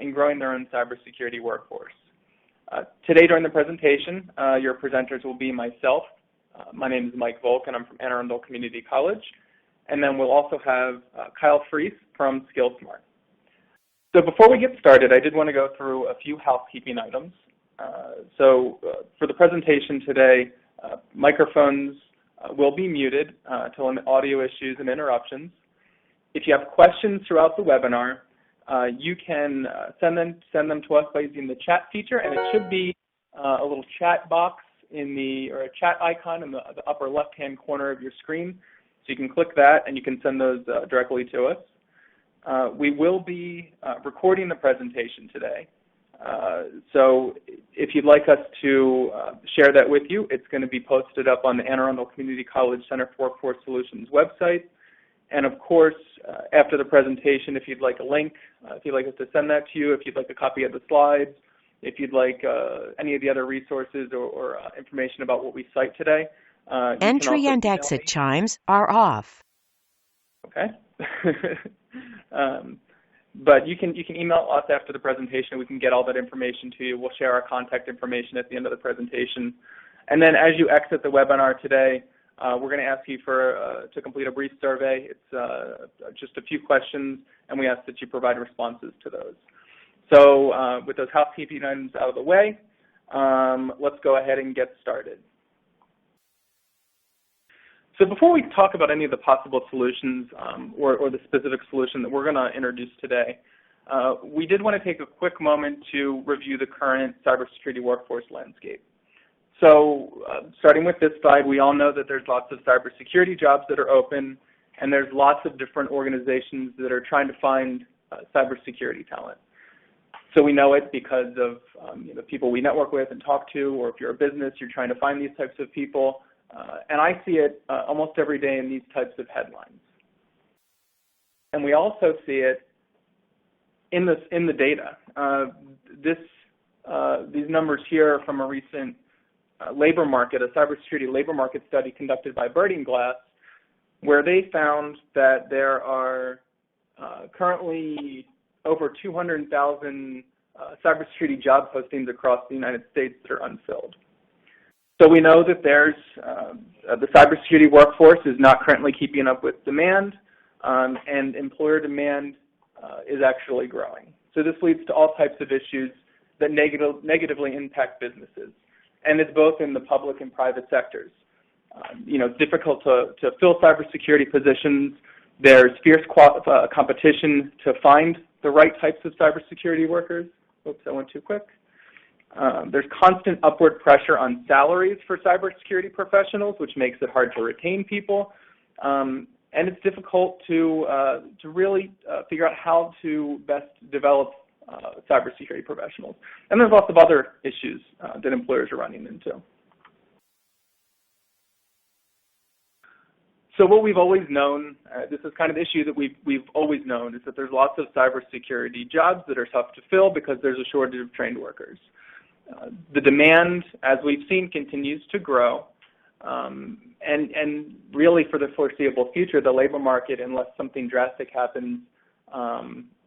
in growing their own cybersecurity workforce. Today during the presentation, your presenters will be myself. My name is Mike Volk, and I'm from Anne Arundel Community College. And then we'll also have Kyle Freese from SkillSmart. So before we get started, I did want to go through a few housekeeping items. For the presentation today, microphones will be muted to limit audio issues and interruptions. If you have questions throughout the webinar, you can send them to us by using the chat feature, and it should be a little chat box or a chat icon in the upper left-hand corner of your screen. So you can click that, and you can send those directly to us. We will be recording the presentation today. So if you'd like us to share that with you, it's going to be posted up on the Anne Arundel Community College Center for Workforce Solutions website. And of course, after the presentation, if you'd like a link, if you'd like us to send that to you, if you'd like a copy of the slides, if you'd like any of the other resources or information about what we cite today. Entry and exit chimes are off. Okay. But you can email us after the presentation. We can get all that information to you. We'll share our contact information at the end of the presentation. And then as you exit the webinar today, we're going to ask you to complete a brief survey. It's just a few questions, and we ask that you provide responses to those. So with those housekeeping items out of the way, let's go ahead and get started. So before we talk about any of the possible solutions or the specific solution that we're going to introduce today, we did want to take a quick moment to review the current cybersecurity workforce landscape. So starting with this slide, we all know that there's lots of cybersecurity jobs that are open, and there's lots of different organizations that are trying to find cybersecurity talent. So we know it because of the people we network with and talk to, or if you're a business, you're trying to find these types of people. And I see it almost every day in these types of headlines. And we also see it in the data. These numbers here are from a recent labor market, a cybersecurity labor market study conducted by Birding Glass, where they found that there are currently over 200,000 cybersecurity job postings across the United States that are unfilled. So we know that there's the cybersecurity workforce is not currently keeping up with demand, and employer demand is actually growing. So this leads to all types of issues that negatively impact businesses, and it's both in the public and private sectors. It's difficult to fill cybersecurity positions. There's fierce competition to find the right types of cybersecurity workers. Oops, I went too quick. There's constant upward pressure on salaries for cybersecurity professionals, which makes it hard to retain people. And it's difficult to really figure out how to best develop cybersecurity professionals. And there's lots of other issues that employers are running into. So what we've always known, this is kind of the issue that we've always known, is that there's lots of cybersecurity jobs that are tough to fill because there's a shortage of trained workers. The demand, as we've seen, continues to grow, and really for the foreseeable future, the labor market, unless something drastic happens,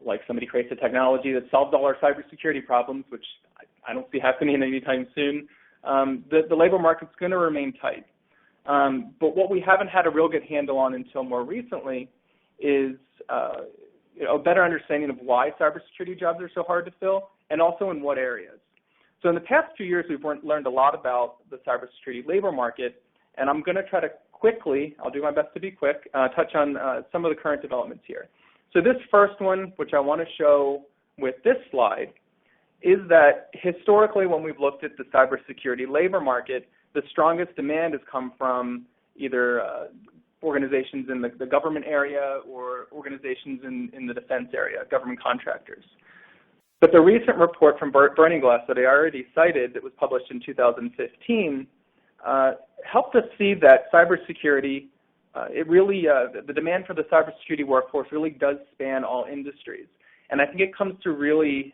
like somebody creates a technology that solves all our cybersecurity problems, which I don't see happening anytime soon, the labor market's going to remain tight. But what we haven't had a real good handle on until more recently is a better understanding of why cybersecurity jobs are so hard to fill, and also in what areas. So in the past few years, we've learned a lot about the cybersecurity labor market, and I'm going to try to quickly, I'll do my best to be quick, touch on some of the current developments here. So this first one, which I want to show with this slide, is that historically when we've looked at the cybersecurity labor market, the strongest demand has come from either organizations in the government area or organizations in the defense area, government contractors. But the recent report from Birding Glass that I already cited that was published in 2015 helped us see that cybersecurity, the demand for the cybersecurity workforce really does span all industries. And I think it comes through really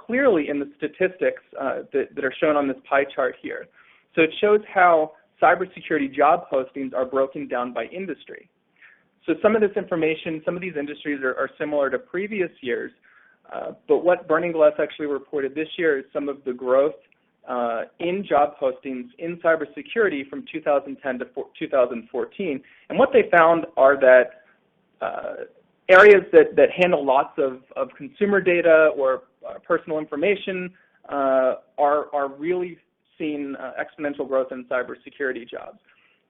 clearly in the statistics that are shown on this pie chart here. So it shows how cybersecurity job postings are broken down by industry. So some of this information, some of these industries are similar to previous years, But what Burning Glass actually reported this year is some of the growth in job postings in cybersecurity from 2010 to 2014. And what they found are that areas that handle lots of consumer data or personal information are really seeing exponential growth in cybersecurity jobs.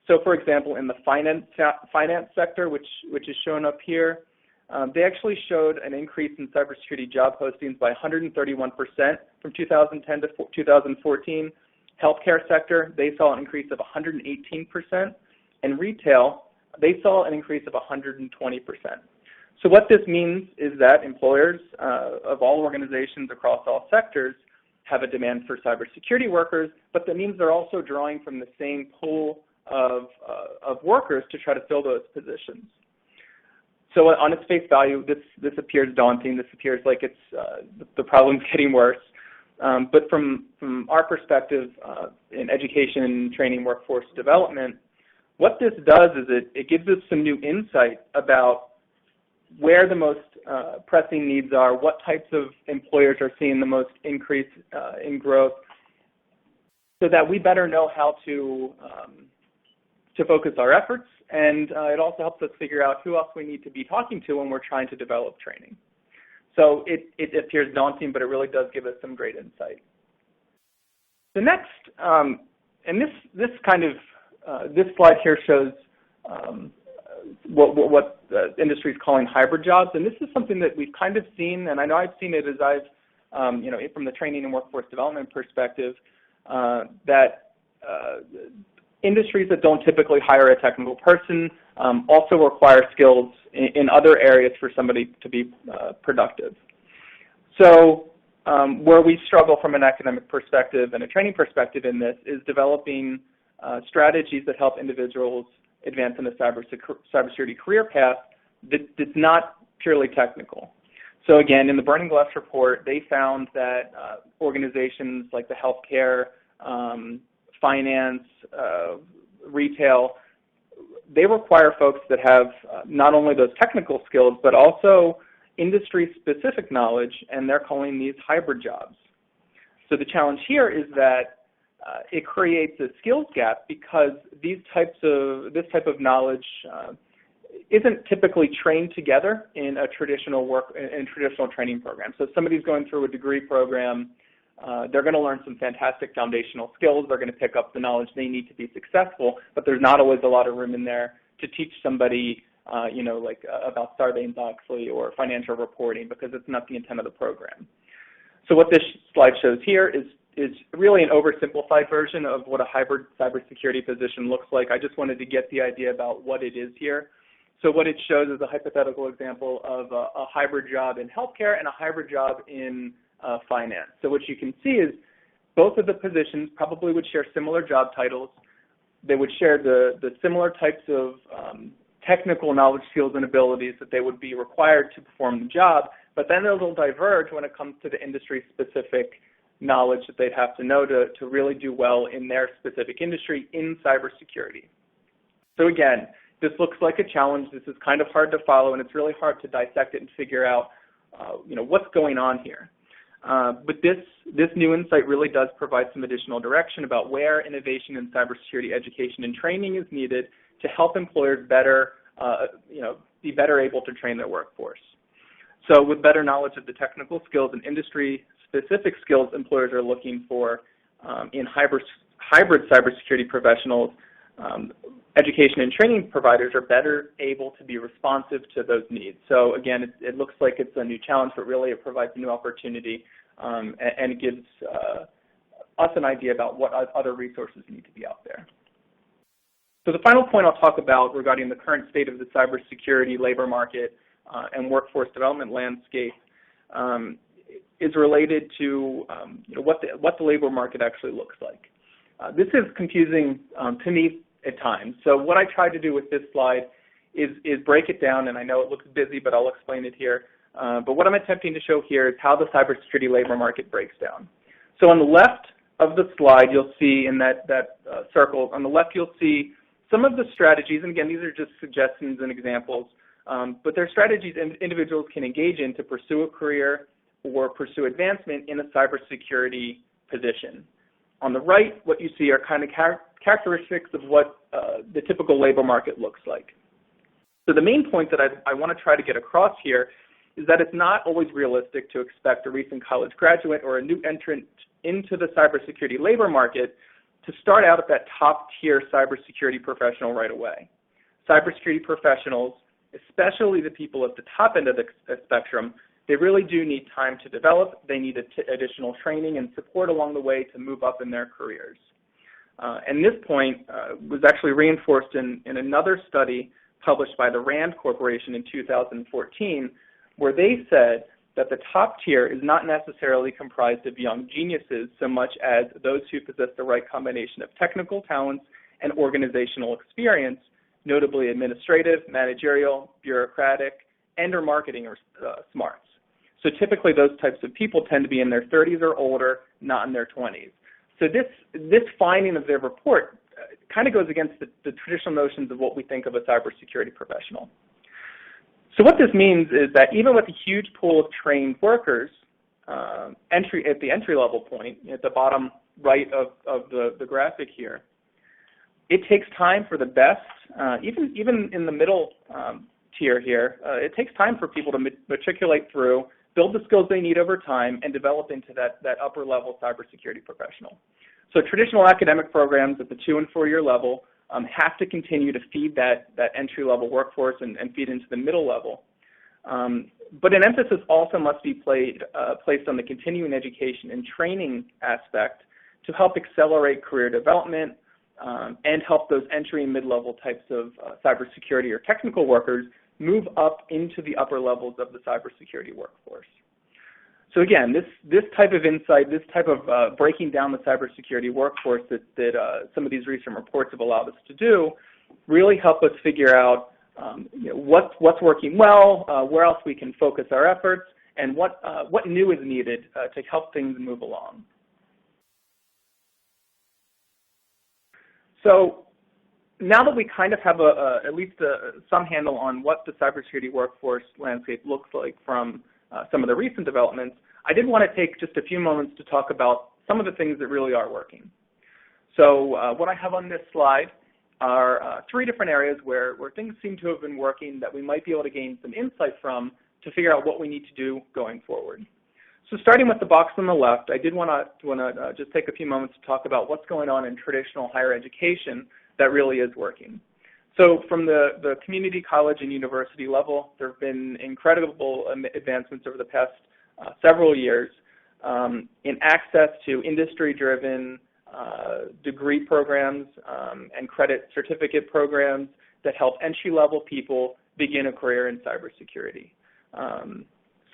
So, for example, in the finance sector, which is shown up here, they actually showed an increase in cybersecurity job postings by 131% from 2010 to 2014. Healthcare sector, they saw an increase of 118%. And retail, they saw an increase of 120%. So what this means is that employers of all organizations across all sectors have a demand for cybersecurity workers, but that means they're also drawing from the same pool of workers to try to fill those positions. So on its face value, this appears daunting. This appears like it's the problem's getting worse. But from our perspective in education, training, workforce development, what this does is it gives us some new insight about where the most pressing needs are, what types of employers are seeing the most increase in growth, so that we better know how to focus our efforts, and it also helps us figure out who else we need to be talking to when we're trying to develop training. So it appears daunting, but it really does give us some great insight. The next, and this slide here shows what the industry is calling hybrid jobs, and this is something that we've kind of seen, and I know I've seen it as I've, from the training and workforce development perspective, that industries that don't typically hire a technical person also require skills in other areas for somebody to be productive. So where we struggle from an academic perspective and a training perspective in this is developing strategies that help individuals advance in a cybersecurity career path that's not purely technical. So again, in the Burning Glass report, they found that organizations like the healthcare, finance, retail, they require folks that have not only those technical skills, but also industry-specific knowledge, and they're calling these hybrid jobs. So the challenge here is that it creates a skills gap because this type of knowledge isn't typically trained together in a traditional training program. So if somebody's going through a degree program, they're going to learn some fantastic foundational skills. They're going to pick up the knowledge they need to be successful, but there's not always a lot of room in there to teach somebody, about Sarbanes-Oxley or financial reporting, because it's not the intent of the program. So what this slide shows here is really an oversimplified version of what a hybrid cybersecurity position looks like. I just wanted to get the idea about what it is here. So what it shows is a hypothetical example of a hybrid job in healthcare and a hybrid job in finance. So what you can see is both of the positions probably would share similar job titles. They would share the similar types of technical knowledge, skills, and abilities that they would be required to perform the job, but then they'll diverge when it comes to the industry-specific knowledge that they'd have to know to really do well in their specific industry in cybersecurity. So again, this looks like a challenge. This is kind of hard to follow, and it's really hard to dissect it and figure out, what's going on here. But this new insight really does provide some additional direction about where innovation in cybersecurity education and training is needed to help employers better, be better able to train their workforce. So with better knowledge of the technical skills and industry-specific skills employers are looking for in hybrid cybersecurity professionals, education and training providers are better able to be responsive to those needs. So again, it looks like it's a new challenge, but really it provides a new opportunity and it gives us an idea about what other resources need to be out there. So the final point I'll talk about regarding the current state of the cybersecurity labor market and workforce development landscape is related to what the labor market actually looks like. This is confusing to me at times. So what I tried to do with this slide is break it down, and I know it looks busy, but I'll explain it here. But what I'm attempting to show here is how the cybersecurity labor market breaks down. So on the left of the slide, you'll see in that circle, on the left you'll see some of the strategies, and again, these are just suggestions and examples, but they're strategies individuals can engage in to pursue a career or pursue advancement in a cybersecurity position. On the right, what you see are kind of characteristics of what the typical labor market looks like. So the main point that I want to try to get across here is that it's not always realistic to expect a recent college graduate or a new entrant into the cybersecurity labor market to start out at that top-tier cybersecurity professional right away. Cybersecurity professionals, especially the people at the top end of the spectrum, they really do need time to develop. They need additional training and support along the way to move up in their careers. And this point was actually reinforced in another study published by the RAND Corporation in 2014, where they said that the top tier is not necessarily comprised of young geniuses so much as those who possess the right combination of technical talents and organizational experience, notably administrative, managerial, bureaucratic, and or marketing smarts. So typically those types of people tend to be in their 30s or older, not in their 20s. So this finding of their report kind of goes against the traditional notions of what we think of a cybersecurity professional. So what this means is that even with a huge pool of trained workers, at the entry-level point, at the bottom right of the graphic here, it takes time for the best, even in the middle tier here, it takes time for people to matriculate through, build the skills they need over time, and develop into that upper-level cybersecurity professional. So traditional academic programs at the 2- and 4-year level have to continue to feed that entry-level workforce and feed into the middle level. But an emphasis also must be placed on the continuing education and training aspect to help accelerate career development and help those entry and mid-level types of cybersecurity or technical workers move up into the upper levels of the cybersecurity workforce. So again, this type of insight, this type of breaking down the cybersecurity workforce that some of these recent reports have allowed us to do really help us figure out what's working well, where else we can focus our efforts, and what new is needed to help things move along. So now that we kind of have at least some handle on what the cybersecurity workforce landscape looks like from some of the recent developments, I did want to take just a few moments to talk about some of the things that really are working. So what I have on this slide are 3 different areas where things seem to have been working that we might be able to gain some insight from to figure out what we need to do going forward. So starting with the box on the left, I did want to just take a few moments to talk about what's going on in traditional higher education that really is working. So from the community college and university level, there have been incredible advancements over the past several years in access to industry-driven degree programs and credit certificate programs that help entry-level people begin a career in cybersecurity.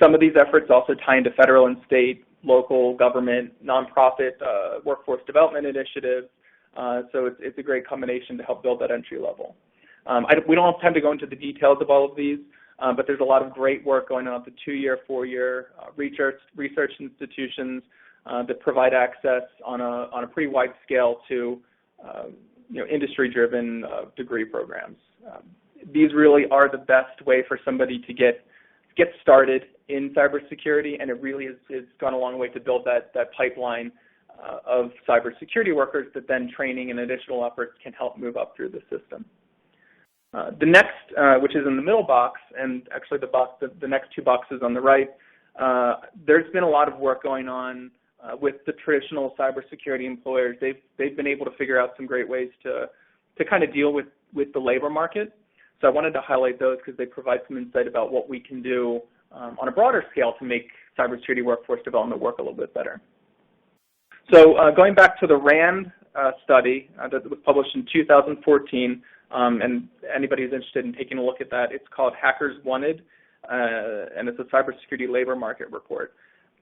Some of these efforts also tie into federal and state, local government, nonprofit workforce development initiatives. So it's a great combination to help build that entry level. We don't have time to go into the details of all of these, but there's a lot of great work going on at the 2-year, 4-year research institutions that provide access on a pretty wide scale to industry-driven degree programs. These really are the best way for somebody to get started in cybersecurity, and it really has gone a long way to build that pipeline of cybersecurity workers that then training and additional efforts can help move up through the system. The next, which is in the middle box, and actually the next 2 boxes on the right, there's been a lot of work going on with the traditional cybersecurity employers. They've been able to figure out some great ways to kind of deal with the labor market. So I wanted to highlight those because they provide some insight about what we can do on a broader scale to make cybersecurity workforce development work a little bit better. So going back to the RAND study that was published in 2014, and anybody who's interested in taking a look at that, it's called Hackers Wanted, and it's a cybersecurity labor market report.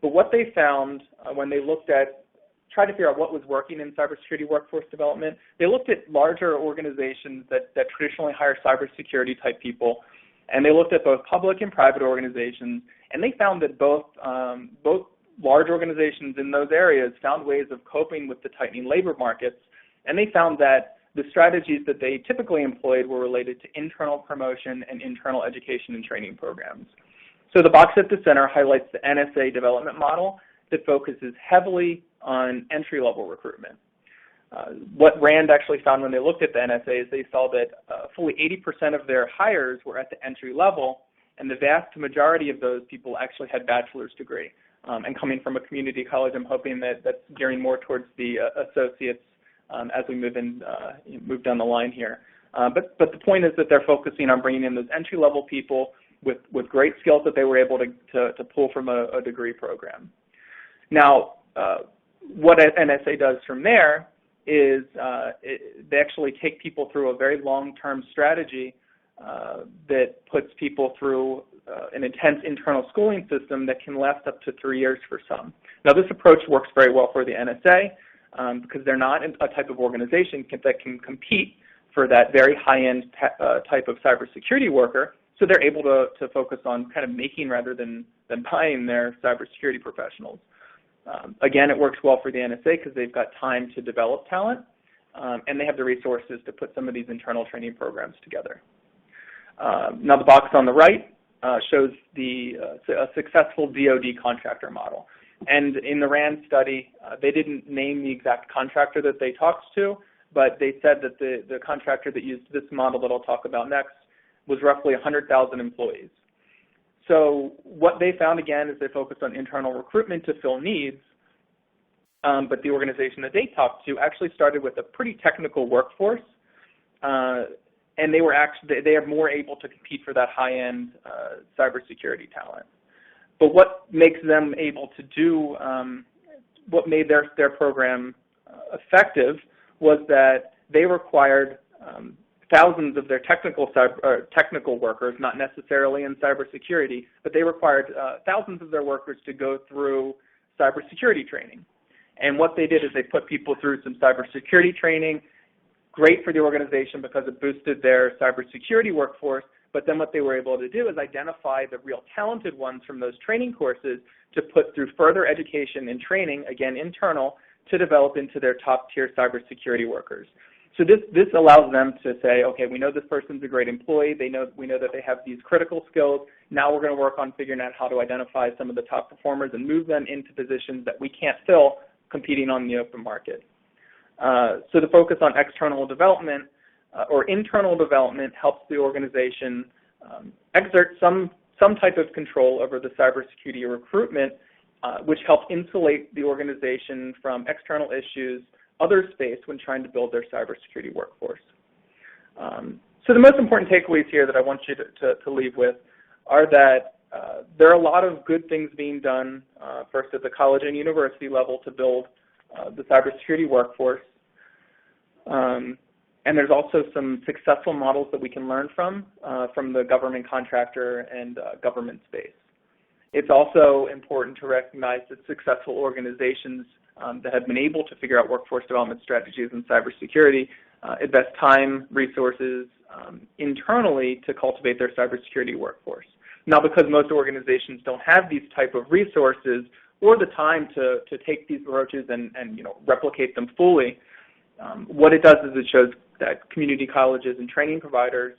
But what they found when they tried to figure out what was working in cybersecurity workforce development, they looked at larger organizations that traditionally hire cybersecurity type people, and they looked at both public and private organizations, and they found that both large organizations in those areas found ways of coping with the tightening labor markets, and they found that the strategies that they typically employed were related to internal promotion and internal education and training programs. So the box at the center highlights the NSA development model that focuses heavily on entry-level recruitment. What RAND actually found when they looked at the NSA is they saw that fully 80% of their hires were at the entry level, and the vast majority of those people actually had bachelor's degree. And coming from a community college, I'm hoping that that's gearing more towards the associates as we move down the line here. But the point is that they're focusing on bringing in those entry-level people with great skills that they were able to pull from a degree program. Now, what NSA does from there is they actually take people through a very long-term strategy that puts people through an intense internal schooling system that can last up to 3 years for some. Now, this approach works very well for the NSA because they're not a type of organization that can compete for that very high-end type of cybersecurity worker, so they're able to focus on kind of making rather than buying their cybersecurity professionals. Again, it works well for the NSA because they've got time to develop talent, and they have the resources to put some of these internal training programs together. Now, the box on the right shows a successful DoD contractor model. And in the RAND study, they didn't name the exact contractor that they talked to, but they said that the contractor that used this model that I'll talk about next was roughly 100,000 employees. So what they found, again, is they focused on internal recruitment to fill needs, but the organization that they talked to actually started with a pretty technical workforce, and they are more able to compete for that high-end cybersecurity talent. But what makes them able to do, what made their program effective was that they required thousands of their technical workers, not necessarily in cybersecurity, but they required thousands of their workers to go through cybersecurity training. And what they did is they put people through some cybersecurity training, great for the organization because it boosted their cybersecurity workforce, but then what they were able to do is identify the real talented ones from those training courses to put through further education and training, again internal, to develop into their top-tier cybersecurity workers. So this allows them to say, okay, we know this person's a great employee. We know that they have these critical skills. Now we're going to work on figuring out how to identify some of the top performers and move them into positions that we can't fill competing on the open market. So the focus on external development or internal development helps the organization exert some type of control over the cybersecurity recruitment, which helps insulate the organization from external issues others face when trying to build their cybersecurity workforce. So the most important takeaways here that I want you to leave with are that there are a lot of good things being done, first at the college and university level to build the cybersecurity workforce. And there's also some successful models that we can learn from the government contractor and government space. It's also important to recognize that successful organizations that have been able to figure out workforce development strategies in cybersecurity invest time, resources internally to cultivate their cybersecurity workforce. Now, because most organizations don't have these type of resources or the time to take these approaches and replicate them fully, what it does is it shows that community colleges and training providers,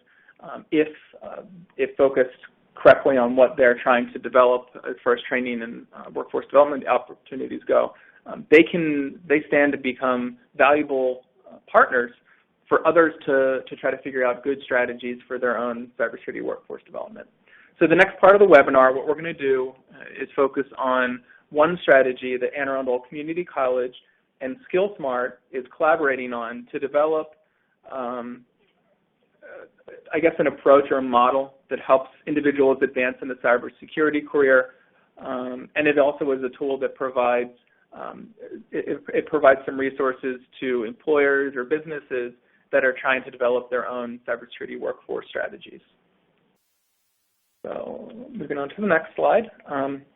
if focused correctly on what they're trying to develop as far as training and workforce development opportunities go, they stand to become valuable partners for others to try to figure out good strategies for their own cybersecurity workforce development. So the next part of the webinar, what we're going to do is focus on one strategy that Anne Arundel Community College and SkillSmart is collaborating on to develop, I guess, an approach or a model that helps individuals advance in the cybersecurity career, and it also is a tool that provides it provides some resources to employers or businesses that are trying to develop their own cybersecurity workforce strategies. So moving on to the next slide.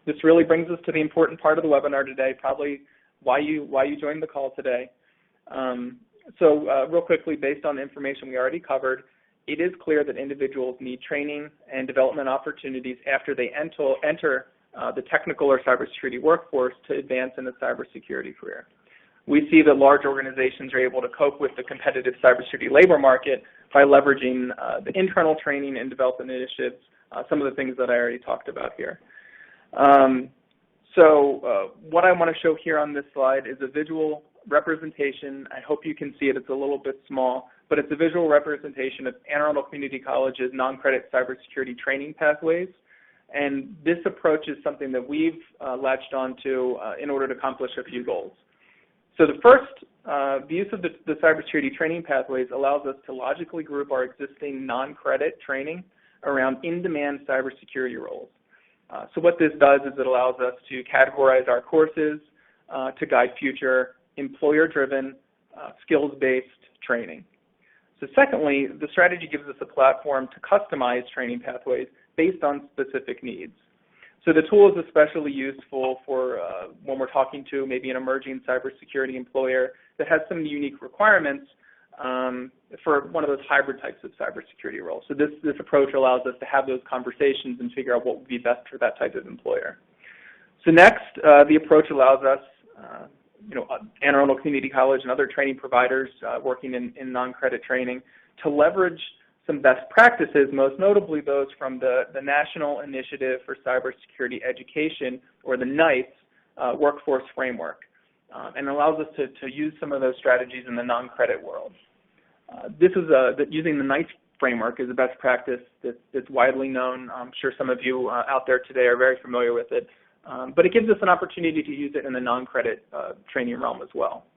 This really brings us to the important part of the webinar today, probably why you joined the call today. So real quickly, based on the information we already covered, it is clear that individuals need training and development opportunities after they enter the technical or cybersecurity workforce to advance in the cybersecurity career. We see that large organizations are able to cope with the competitive cybersecurity labor market by leveraging the internal training and development initiatives some of the things that I already talked about here. What I want to show here on this slide is a visual representation. I hope you can see it. It's a little bit small, but it's a visual representation of Anne Arundel Community College's non-credit cybersecurity training pathways. And this approach is something that we've latched onto in order to accomplish a few goals. So the first, the use of the cybersecurity training pathways allows us to logically group our existing non-credit training around in-demand cybersecurity roles. So what this does is it allows us to categorize our courses to guide future employer-driven, skills-based training. So secondly, the strategy gives us a platform to customize training pathways based on specific needs. So the tool is especially useful for when we're talking to maybe an emerging cybersecurity employer that has some unique requirements for one of those hybrid types of cybersecurity roles. So this approach allows us to have those conversations and figure out what would be best for that type of employer. So next, the approach allows us, Anne Arundel Community College and other training providers working in non-credit training to leverage some best practices, most notably those from the National Initiative for Cybersecurity Education, or the NICE Workforce framework, and allows us to use some of those strategies in the non-credit world. Using the NICE framework is a best practice that's widely known. I'm sure some of you out there today are very familiar with it, but it gives us an opportunity to use it in the non-credit training realm as well.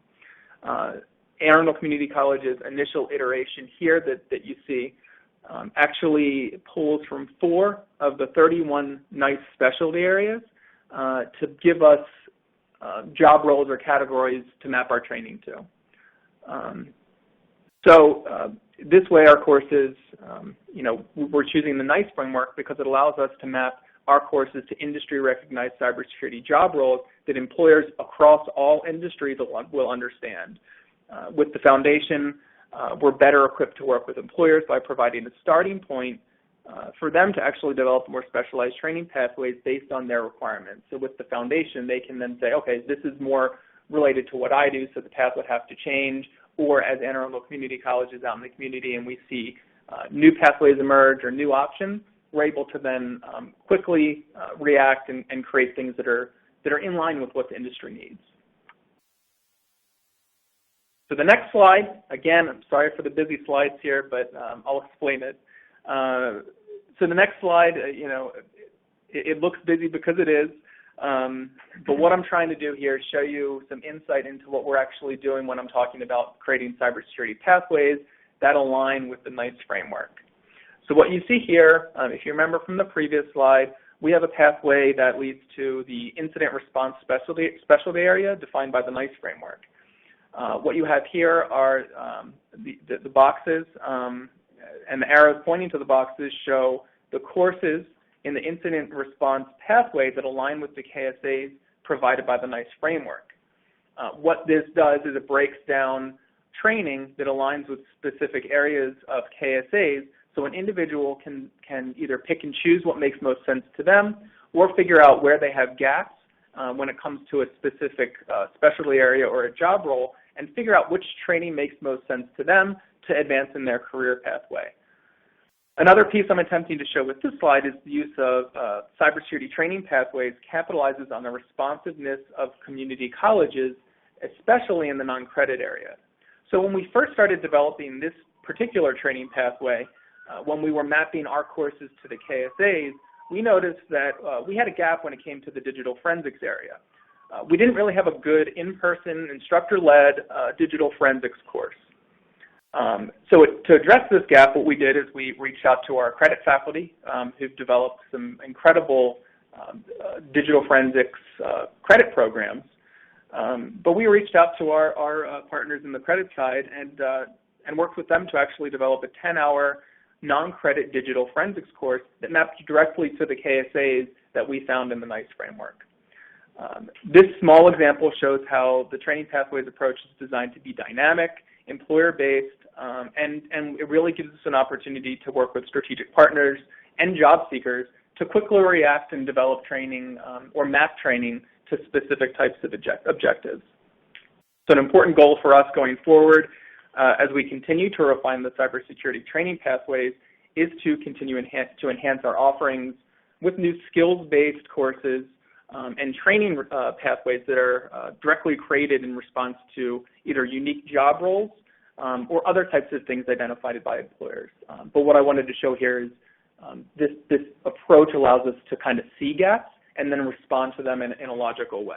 Anne Arundel Community College's initial iteration here that you see actually pulls from 4 of the 31 NICE specialty areas to give us job roles or categories to map our training to. This way our courses, we're choosing the NICE framework because it allows us to map our courses to industry-recognized cybersecurity job roles that employers across all industries will understand. With the foundation, we're better equipped to work with employers by providing a starting point for them to actually develop more specialized training pathways based on their requirements. So with the foundation, they can then say, okay, this is more related to what I do, so the path would have to change. Or as Anne Arundel Community College is out in the community and we see new pathways emerge or new options, we're able to then quickly react and create things that are in line with what the industry needs. So the next slide, again, I'm sorry for the busy slides here, but I'll explain it. So the next slide, it looks busy because it is, but what I'm trying to do here is show you some insight into what we're actually doing when I'm talking about creating cybersecurity pathways that align with the NICE framework. So what you see here, if you remember from the previous slide, we have a pathway that leads to the incident response specialty area defined by the NICE framework. What you have here are the boxes, and the arrows pointing to the boxes show the courses in the incident response pathway that align with the KSAs provided by the NICE framework. What this does is it breaks down training that aligns with specific areas of KSAs, so an individual can either pick and choose what makes most sense to them or figure out where they have gaps when it comes to a specific specialty area or a job role, and figure out which training makes most sense to them to advance in their career pathway. Another piece I'm attempting to show with this slide is the use of cybersecurity training pathways capitalizes on the responsiveness of community colleges, especially in the non-credit area. So when we first started developing this particular training pathway, when we were mapping our courses to the KSAs, we noticed that we had a gap when it came to the digital forensics area. We didn't really have a good in-person instructor-led digital forensics course. So to address this gap, what we did is we reached out to our credit faculty who've developed some incredible digital forensics credit programs. But we reached out to our partners in the credit side and worked with them to actually develop a 10-hour non-credit digital forensics course that mapped directly to the KSAs that we found in the NICE framework. This small example shows how the training pathways approach is designed to be dynamic, employer-based, and it really gives us an opportunity to work with strategic partners and job seekers to quickly react and develop training or map training to specific types of objectives. So an important goal for us going forward as we continue to refine the cybersecurity training pathways is to continue to enhance our offerings with new skills-based courses and training pathways that are directly created in response to either unique job roles or other types of things identified by employers. But what I wanted to show here is this approach allows us to kind of see gaps and then respond to them in a logical way.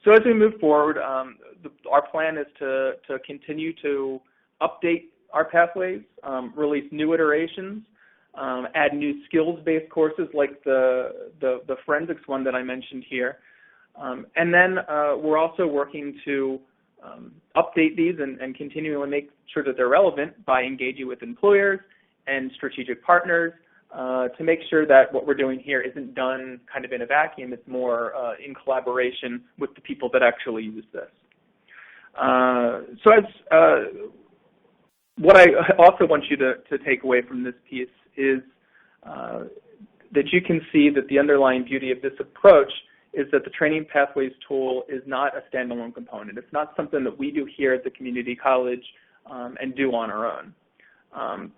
So as we move forward, our plan is to continue to update our pathways, release new iterations, add new skills-based courses like the forensics one that I mentioned here. And then we're also working to update these and continually make sure that they're relevant by engaging with employers and strategic partners to make sure that what we're doing here isn't done kind of in a vacuum. It's more in collaboration with the people that actually use this. So as what I also want you to take away from this piece is that you can see that the underlying beauty of this approach is that the Training Pathways tool is not a standalone component. It's not something that we do here at the community college and do on our own.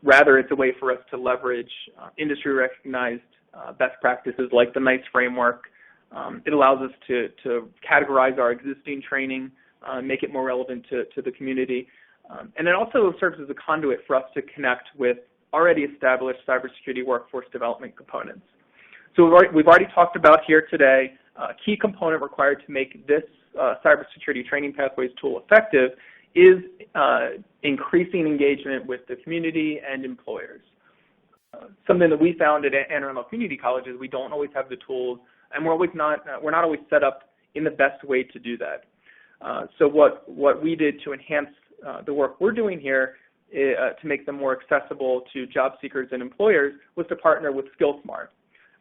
Rather, it's a way for us to leverage industry-recognized best practices like the NICE framework. It allows us to categorize our existing training, make it more relevant to the community. And it also serves as a conduit for us to connect with already established cybersecurity workforce development components. So we've already talked about here today a key component required to make this cybersecurity training pathways tool effective is increasing engagement with the community and employers. Something that we found at Anne Arundel Community College is we don't always have the tools, and we're not always set up in the best way to do that. So what we did to enhance the work we're doing here to make them more accessible to job seekers and employers was to partner with SkillSmart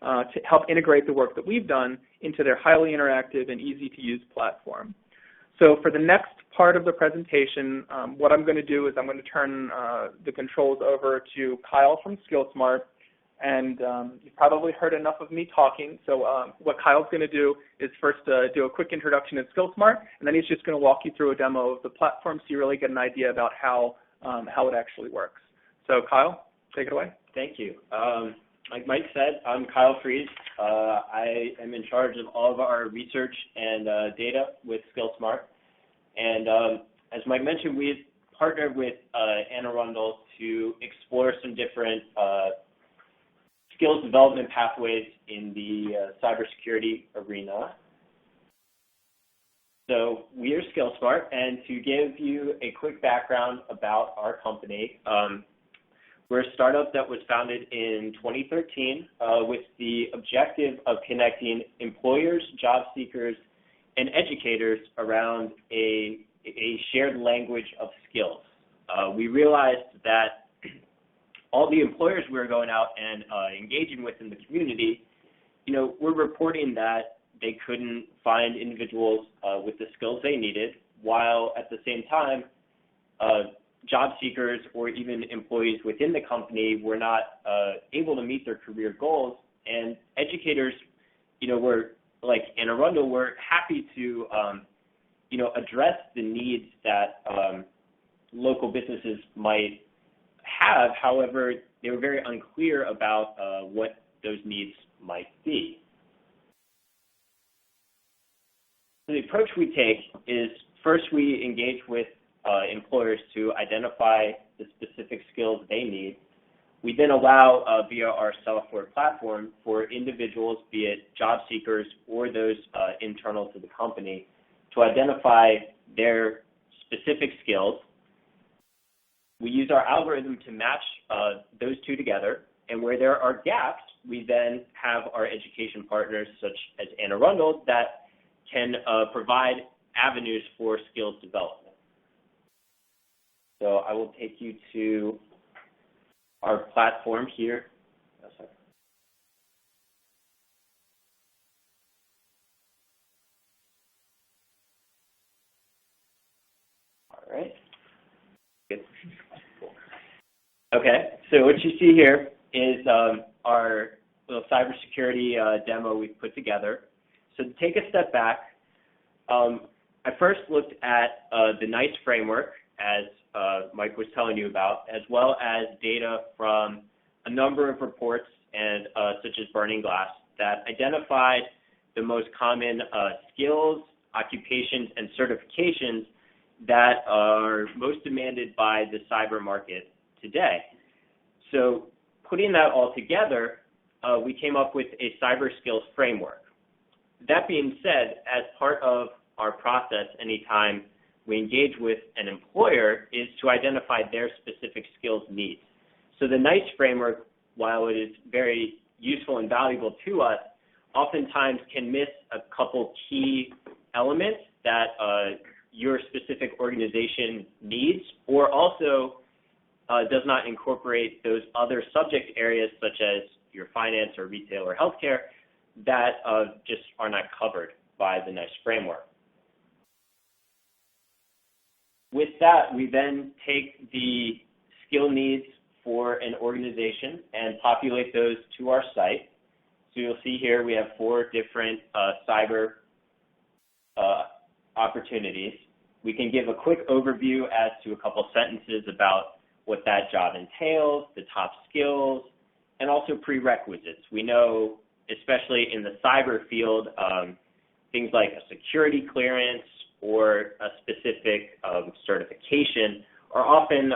to help integrate the work that we've done into their highly interactive and easy-to-use platform. So for the next part of the presentation, what I'm going to do is I'm going to turn the controls over to Kyle from SkillSmart. And you've probably heard enough of me talking. So what Kyle's going to do is first do a quick introduction of SkillSmart, and then he's just going to walk you through a demo of the platform so you really get an idea about how it actually works. So Kyle, take it away. Thank you. Like Mike said, I'm Kyle Fries. I am in charge of all of our research and data with SkillSmart. And as Mike mentioned, we've partnered with Anne Arundel to explore some different skills development pathways in the cybersecurity arena. So we are SkillSmart, and to give you a quick background about our company, we're a startup that was founded in 2013 with the objective of connecting employers, job seekers, and educators around a shared language of skills. We realized that all the employers we were going out and engaging with in the community, were reporting that they couldn't find individuals with the skills they needed, while at the same time, job seekers or even employees within the company were not able to meet their career goals. And educators, were like Anne Arundel, were happy to, address the needs that local businesses might have. However, they were very unclear about what those needs might be. The approach we take is first we engage with employers to identify the specific skills they need. We then allow via our software platform for individuals, be it job seekers or those internal to the company, to identify their specific skills. We use our algorithm to match those two together, and where there are gaps, we then have our education partners, such as Anne Arundel, that can provide avenues for skills development. So I will take you to our platform here. All right. Good. Okay, so what you see here is our little cybersecurity demo we've put together. So to take a step back, I first looked at the NICE framework, as Mike was telling you about, as well as data from a number of reports, and such as Burning Glass, that identified the most common skills, occupations, and certifications that are most demanded by the cyber market today. So putting that all together, we came up with a cyber skills framework. That being said, as part of our process, anytime we engage with an employer, is to identify their specific skills needs. So the NICE framework, while it is very useful and valuable to us, oftentimes can miss a couple key elements that your specific organization needs, or also does not incorporate those other subject areas such as your finance or retail or healthcare that just are not covered by the NICE framework. With that, we then take the skill needs for an organization and populate those to our site. So you'll see here we have 4 different cyber opportunities. We can give a quick overview as to a couple sentences about what that job entails, the top skills, and also prerequisites. We know, especially in the cyber field, things like a security clearance or a specific certification are often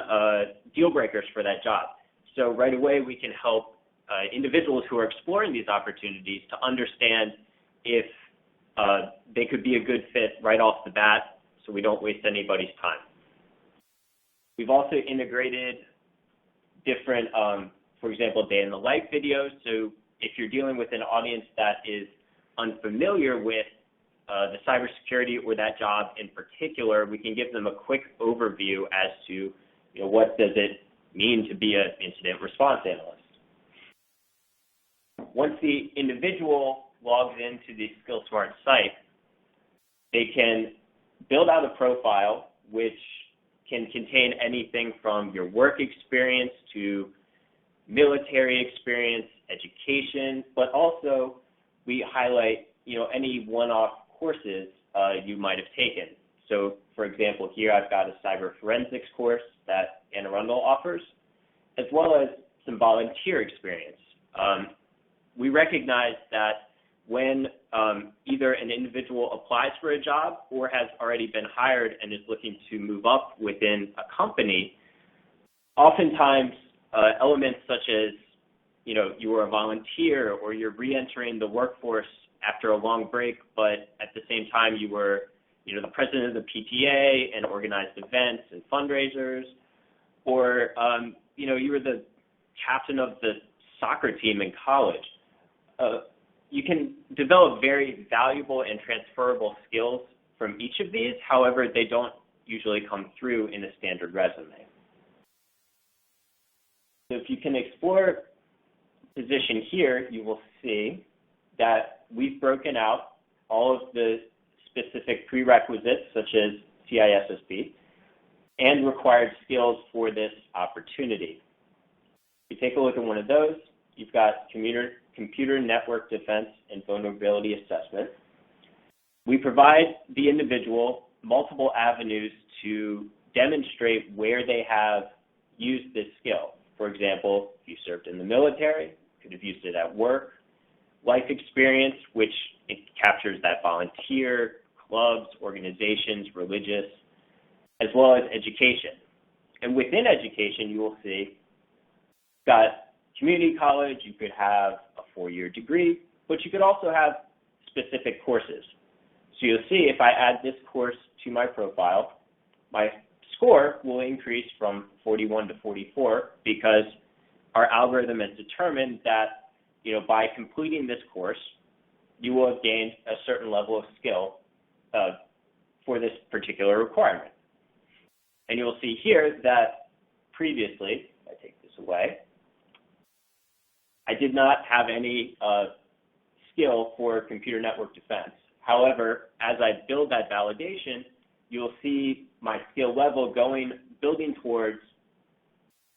deal breakers for that job. So right away we can help individuals who are exploring these opportunities to understand if they could be a good fit right off the bat, so we don't waste anybody's time. We've also integrated different, for example, day in the life videos. So if you're dealing with an audience that is unfamiliar with the cybersecurity or that job in particular, we can give them a quick overview as to what does it mean to be an incident response analyst. Once the individual logs into the SkillSmart site, they can build out a profile which can contain anything from your work experience to military experience, education, but also we highlight any one-off courses you might have taken. So for example, here I've got a cyber forensics course that Anne Arundel offers, as well as some volunteer experience. We recognize that when either an individual applies for a job or has already been hired and is looking to move up within a company, oftentimes elements such as, you were a volunteer or you're re-entering the workforce after a long break, but at the same time you were, the president of the PTA and organized events and fundraisers, or, you were the captain of the soccer team in college. You can develop very valuable and transferable skills from each of these. However, they don't usually come through in a standard resume. So if you can explore position here, you will see that we've broken out all of the specific prerequisites, such as CISSP, and required skills for this opportunity. If you take a look at one of those, you've got computer network defense and vulnerability assessment. We provide the individual multiple avenues to demonstrate where they have used this skill. For example, if you served in the military, could have used it at work. Life experience, which it captures that volunteer, clubs, organizations, religious, as well as education. And within education, you will see, got community college, you could have a 4-year degree, but you could also have specific courses. So you'll see if I add this course to my profile, my score will increase from 41 to 44 because our algorithm has determined that, by completing this course, you will have gained a certain level of skill for this particular requirement. And you'll see here that previously, if I take this away, I did not have any skill for computer network defense. However, as I build that validation, you'll see my skill level building towards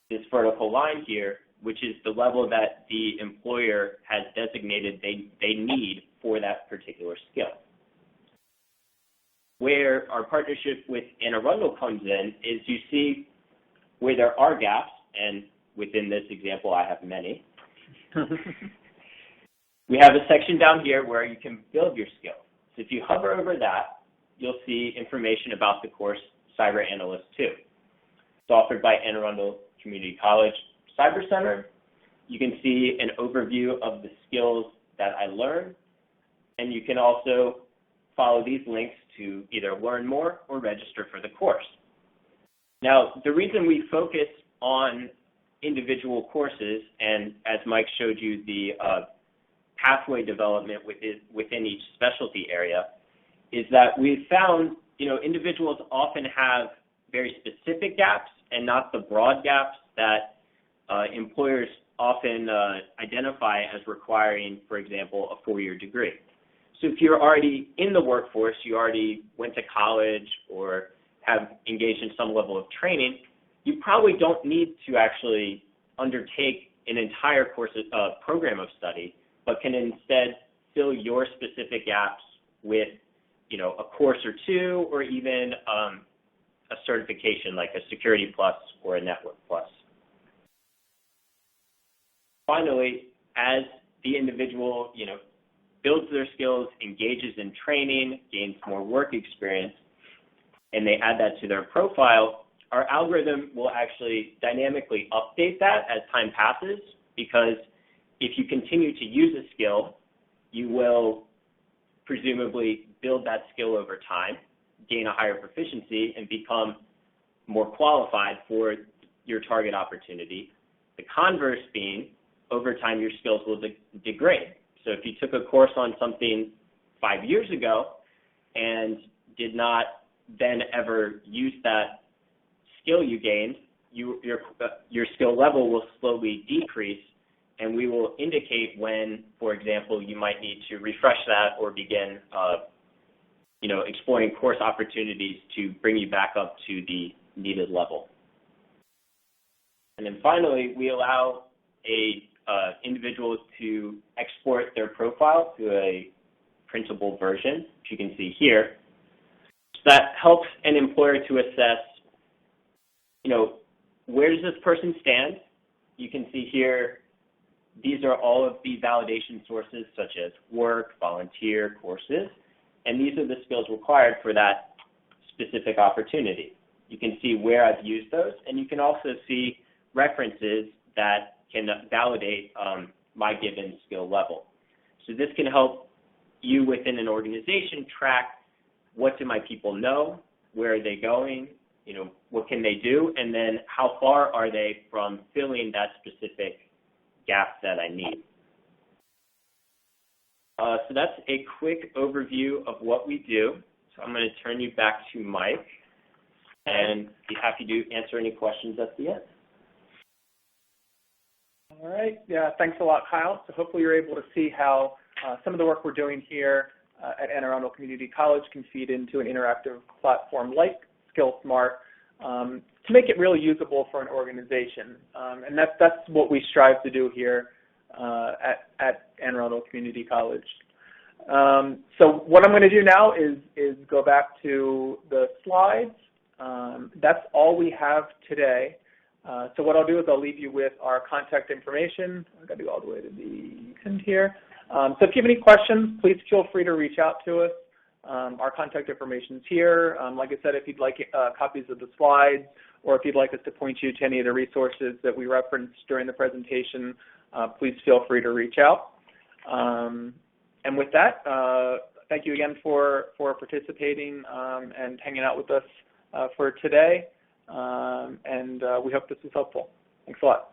this vertical line here, which is the level that the employer has designated they need for that particular skill. Where our partnership with Anne Arundel comes in is you see where there are gaps, and within this example, I have many. We have a section down here where you can build your skills. So if you hover over that, you'll see information about the course Cyber Analyst 2. It's offered by Anne Arundel Community College Cyber Center. You can see an overview of the skills that I learned, and you can also follow these links to either learn more or register for the course. Now, the reason we focus on individual courses, and as Mike showed you, the pathway development within each specialty area, is that we've found, individuals often have very specific gaps and not the broad gaps that employers often identify as requiring, for example, a 4-year degree. So if you're already in the workforce, you already went to college or have engaged in some level of training, you probably don't need to actually undertake an entire program of study, but can instead fill your specific gaps with, a course or two, or even a certification like a Security Plus or a Network Plus. Finally, as the individual, builds their skills, engages in training, gains more work experience, and they add that to their profile, our algorithm will actually dynamically update that as time passes, because if you continue to use a skill, you will presumably build that skill over time, gain a higher proficiency, and become more qualified for your target opportunity. The converse being, over time, your skills will degrade. So if you took a course on something 5 years ago and did not then ever use that skill you gained, your skill level will slowly decrease, and we will indicate when, for example, you might need to refresh that or begin exploring course opportunities to bring you back up to the needed level. And then finally, we allow individuals to export their profile to a printable version, which you can see here. So that helps an employer to assess, where does this person stand? You can see here, these are all of the validation sources such as work, volunteer, courses, and these are the skills required for that specific opportunity. You can see where I've used those, and you can also see references that can validate my given skill level. So this can help you within an organization track what do my people know, where are they going, what can they do, and then how far are they from filling that specific gap that I need. So that's a quick overview of what we do. So I'm going to turn you back to Mike and be happy to answer any questions at the end. All right. Yeah, thanks a lot, Kyle. So hopefully you're able to see how some of the work we're doing here at Anne Arundel Community College can feed into an interactive platform like SkillSmart to make it really usable for an organization. And that's what we strive to do here at Anne Arundel Community College. So what I'm going to do now is go back to the slides. That's all we have today. So what I'll do is I'll leave you with our contact information. I've got to go all the way to the end here. So if you have any questions, please feel free to reach out to us. Our contact information is here. Like I said, if you'd like copies of the slides, or if you'd like us to point you to any of the resources that we referenced during the presentation, please feel free to reach out. And with that, thank you again for participating and hanging out with us for today. And we hope this was helpful. Thanks a lot.